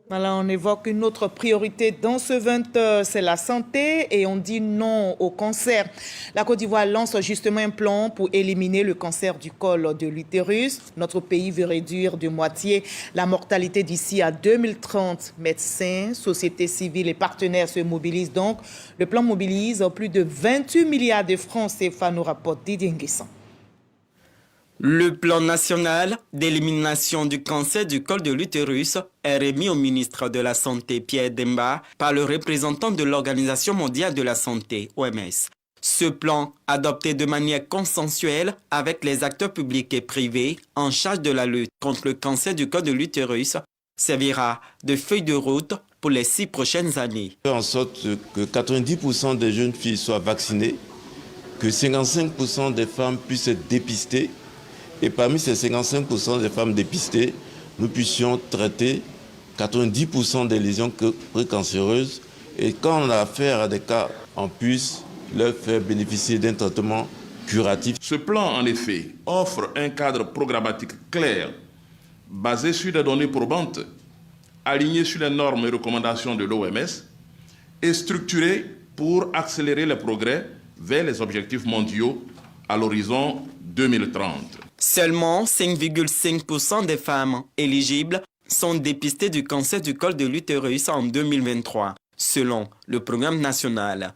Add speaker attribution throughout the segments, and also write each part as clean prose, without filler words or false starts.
Speaker 1: Voilà, on évoque une autre priorité dans ce 20, c'est la santé et on dit non au cancer. La Côte d'Ivoire lance justement un plan pour éliminer le cancer du col de l'utérus. Notre pays veut réduire de moitié la mortalité d'ici à 2030. Médecins, sociétés civiles et partenaires se mobilisent donc. Le plan mobilise plus de 28 milliards de francs CFA, nous rapporte Didier Nguessan.
Speaker 2: Le plan national d'élimination du cancer du col de l'utérus est remis au ministre de la Santé Pierre Demba par le représentant de l'Organisation mondiale de la santé, OMS. Ce plan, adopté de manière consensuelle avec les acteurs publics et privés en charge de la lutte contre le cancer du col de l'utérus, servira de feuille de route pour les 6 prochaines années.
Speaker 3: Faire en sorte que 90% des jeunes filles soient vaccinées, que 55% des femmes puissent être dépistées. Et parmi ces 55% des femmes dépistées, nous puissions traiter 90% des lésions précancéreuses. Et quand on a affaire à des cas, on puisse leur faire bénéficier d'un traitement curatif.
Speaker 4: Ce plan, en effet, offre un cadre programmatique clair, basé sur des données probantes, aligné sur les normes et recommandations de l'OMS et structuré pour accélérer les progrès vers les objectifs mondiaux à l'horizon 2030.
Speaker 2: Seulement 5,5% des femmes éligibles sont dépistées du cancer du col de l'utérus en 2023, selon le programme national.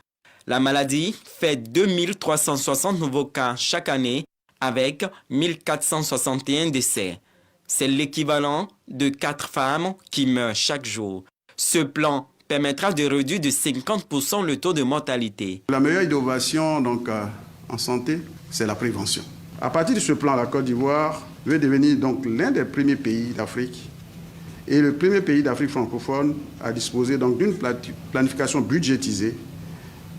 Speaker 2: La maladie fait 2360 nouveaux cas chaque année avec 1461 décès. C'est l'équivalent de 4 femmes qui meurent chaque jour. Ce plan permettra de réduire de 50% le taux de mortalité.
Speaker 5: La meilleure innovation en santé, c'est la prévention. À partir de ce plan, la Côte d'Ivoire veut devenir donc l'un des premiers pays d'Afrique et le premier pays d'Afrique francophone à disposer donc d'une planification budgétisée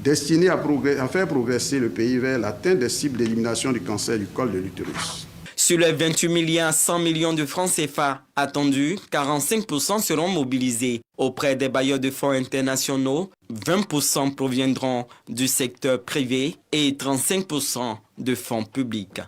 Speaker 5: destinée à faire progresser le pays vers l'atteinte des cibles d'élimination du cancer du col de l'utérus.
Speaker 2: Sur les 28 milliards 100 millions de francs CFA attendus, 45% seront mobilisés auprès des bailleurs de fonds internationaux, 20% proviendront du secteur privé et 35% de fonds publics.